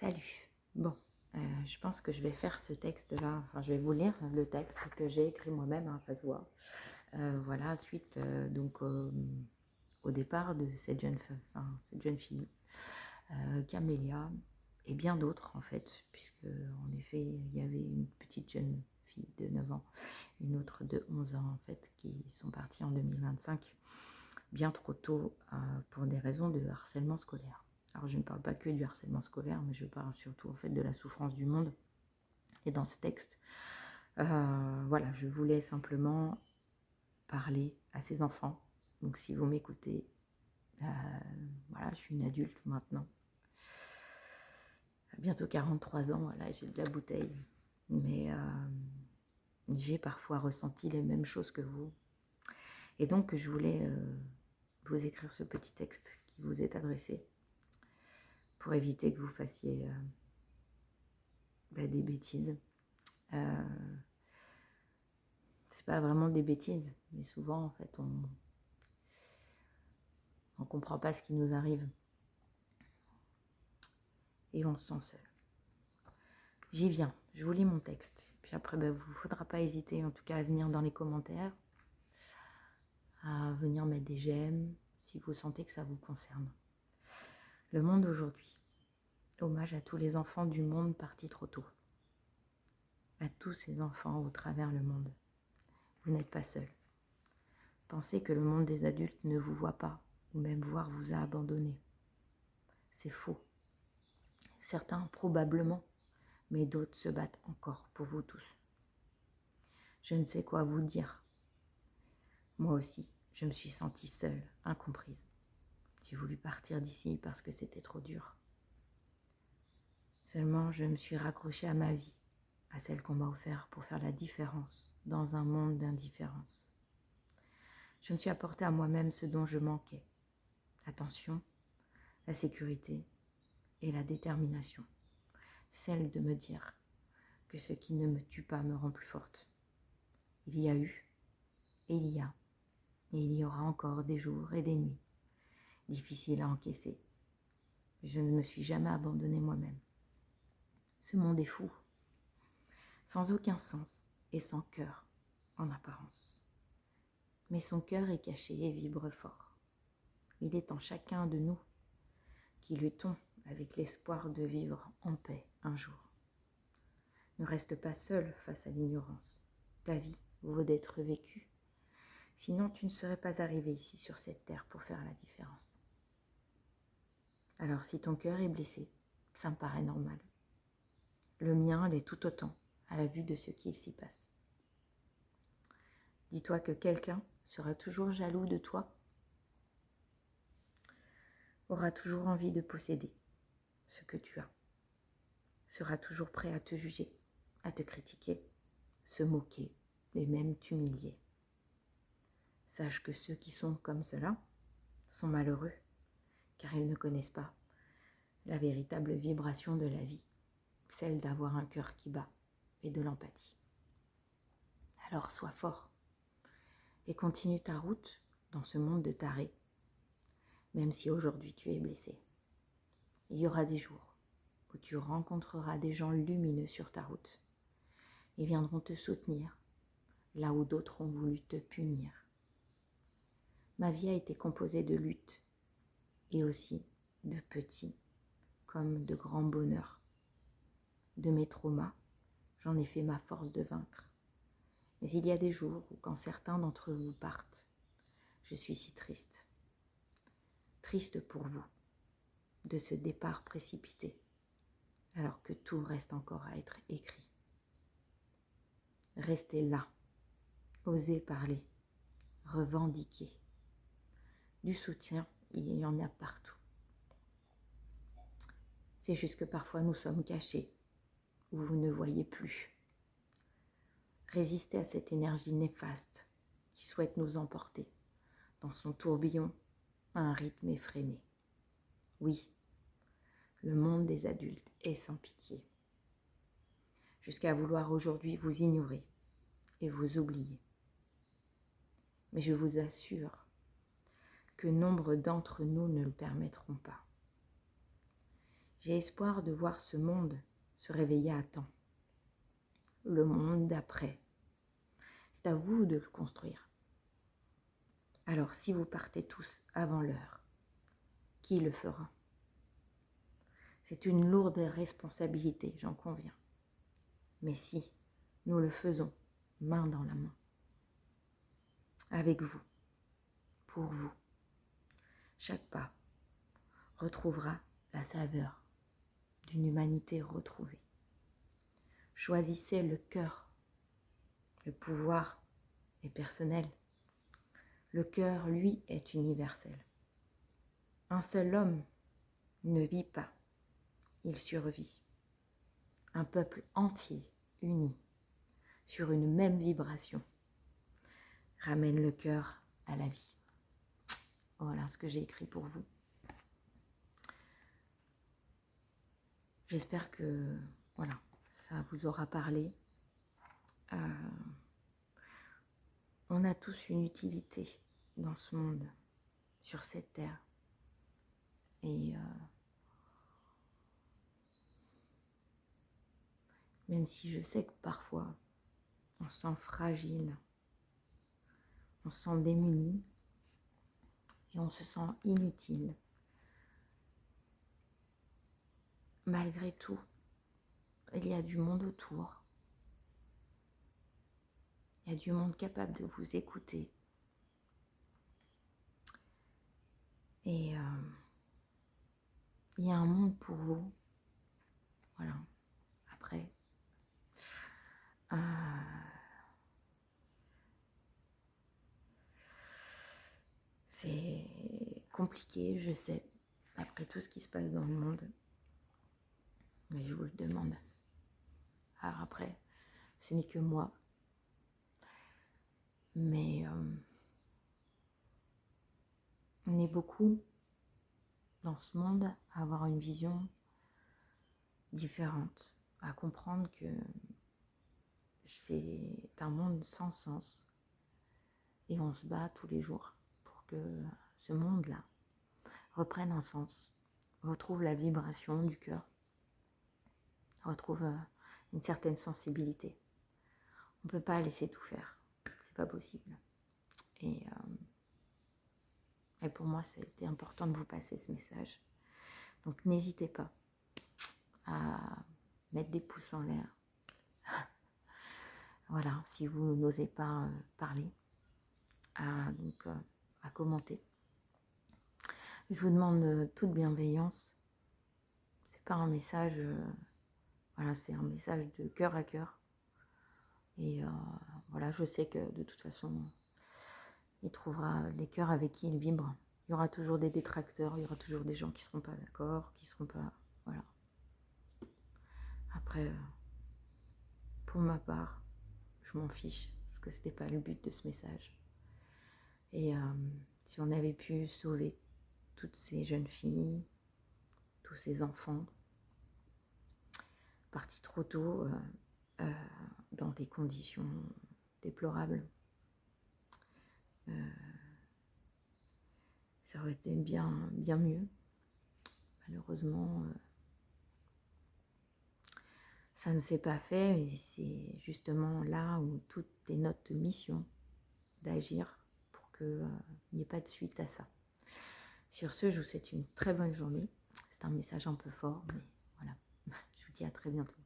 Salut. Bon, je pense que je vais faire ce texte-là. Enfin, je vais vous lire le texte que j'ai écrit moi-même, hein, ça se voit. Voilà, suite au départ de cette jeune fille, Camélia, et bien d'autres en fait, puisque en effet, il y avait une petite jeune fille de 9 ans, une autre de 11 ans en fait, qui sont parties en 2025, bien trop tôt pour des raisons de harcèlement scolaire. Alors je ne parle pas que du harcèlement scolaire, mais je parle surtout en fait de la souffrance du monde. Et dans ce texte, voilà, je voulais simplement parler à ces enfants. Donc si vous m'écoutez, voilà, je suis une adulte maintenant. Bientôt 43 ans, voilà, j'ai de la bouteille. Mais j'ai parfois ressenti les mêmes choses que vous. Et donc je voulais vous écrire ce petit texte qui vous est adressé pour éviter que vous fassiez des bêtises. C'est pas vraiment des bêtises, mais souvent en fait on comprend pas ce qui nous arrive et on se sent seul. J'y viens, je vous lis mon texte. Puis après, il ne vous faudra pas hésiter en tout cas à venir dans les commentaires, à venir mettre des j'aime si vous sentez que ça vous concerne. Le monde aujourd'hui. Hommage à tous les enfants du monde partis trop tôt. À tous ces enfants au travers le monde. Vous n'êtes pas seul. Pensez que le monde des adultes ne vous voit pas, ou même voire vous a abandonné. C'est faux. Certains probablement, mais d'autres se battent encore pour vous tous. Je ne sais quoi vous dire. Moi aussi, je me suis sentie seule, incomprise. J'ai voulu partir d'ici parce que c'était trop dur. Seulement, je me suis raccrochée à ma vie, à celle qu'on m'a offerte pour faire la différence dans un monde d'indifférence. Je me suis apporté à moi-même ce dont je manquais. L'attention, la sécurité et la détermination. Celle de me dire que ce qui ne me tue pas me rend plus forte. Il y a eu, et il y a, et il y aura encore des jours et des nuits difficiles à encaisser. Je ne me suis jamais abandonnée moi-même. Ce monde est fou, sans aucun sens et sans cœur en apparence. Mais son cœur est caché et vibre fort. Il est en chacun de nous qui luttons avec l'espoir de vivre en paix un jour. Ne reste pas seul face à l'ignorance. Ta vie vaut d'être vécue. Sinon, tu ne serais pas arrivé ici sur cette terre pour faire la différence. Alors, si ton cœur est blessé, ça me paraît normal. Le mien l'est tout autant à la vue de ce qu'il s'y passe. Dis-toi que quelqu'un sera toujours jaloux de toi, aura toujours envie de posséder ce que tu as, sera toujours prêt à te juger, à te critiquer, se moquer et même t'humilier. Sache que ceux qui sont comme cela sont malheureux, car ils ne connaissent pas la véritable vibration de la vie, celle d'avoir un cœur qui bat et de l'empathie. Alors sois fort et continue ta route dans ce monde de tarés, même si aujourd'hui tu es blessé. Il y aura des jours où tu rencontreras des gens lumineux sur ta route. Ils viendront te soutenir là où d'autres ont voulu te punir. Ma vie a été composée de luttes et aussi de petits comme de grands bonheurs. De mes traumas, j'en ai fait ma force de vaincre. Mais il y a des jours où quand certains d'entre vous partent, je suis si triste. Triste pour vous de ce départ précipité, alors que tout reste encore à être écrit. Restez là, osez parler, revendiquer. Du soutien, il y en a partout. C'est juste que parfois nous sommes cachés, où vous ne voyez plus. Résistez à cette énergie néfaste qui souhaite nous emporter dans son tourbillon à un rythme effréné. Oui, le monde des adultes est sans pitié, jusqu'à vouloir aujourd'hui vous ignorer et vous oublier. Mais je vous assure que nombre d'entre nous ne le permettront pas. J'ai espoir de voir ce monde se réveiller à temps. Le monde d'après. C'est à vous de le construire. Alors si vous partez tous avant l'heure, qui le fera? C'est une lourde responsabilité, j'en conviens. Mais si nous le faisons main dans la main, avec vous, pour vous, chaque pas retrouvera la saveur d'une humanité retrouvée. Choisissez le cœur. Le pouvoir est personnel. Le cœur, lui, est universel. Un seul homme ne vit pas, il survit. Un peuple entier, uni, sur une même vibration, ramène le cœur à la vie. Voilà ce que j'ai écrit pour vous. J'espère que voilà, ça vous aura parlé. On a tous une utilité dans ce monde, sur cette terre. Et même si je sais que parfois on se sent fragile, on se sent démuni et on se sent inutile, malgré tout, il y a du monde autour. Il y a du monde capable de vous écouter. Et il y a un monde pour vous. Voilà. Après, c'est compliqué, je sais, après tout ce qui se passe dans le monde. Mais je vous le demande. Alors après, ce n'est que moi. Mais on est beaucoup dans ce monde à avoir une vision différente, à comprendre que c'est un monde sans sens et on se bat tous les jours pour que ce monde-là reprenne un sens, retrouve la vibration du cœur, retrouve une certaine sensibilité. On ne peut pas laisser tout faire, c'est pas possible. Et pour moi, c'était important de vous passer ce message. Donc n'hésitez pas à mettre des pouces en l'air. Voilà, si vous n'osez pas parler, à commenter. Je vous demande toute bienveillance. C'est pas un message, voilà, c'est un message de cœur à cœur. Et voilà, je sais que de toute façon, il trouvera les cœurs avec qui il vibre. Il y aura toujours des détracteurs, il y aura toujours des gens qui ne seront pas d'accord, qui ne seront pas... Voilà. Après, pour ma part, je m'en fiche, parce que c'était pas le but de ce message. Et si on avait pu sauver toutes ces jeunes filles, tous ces enfants, partis trop tôt, dans des conditions déplorables, ça aurait été bien mieux. Malheureusement, ça ne s'est pas fait, et c'est justement là où toute est notre mission d'agir pour qu'il n'y ait pas de suite à ça. Sur ce, je vous souhaite une très bonne journée. C'est un message un peu fort, mais voilà, je vous dis à très bientôt.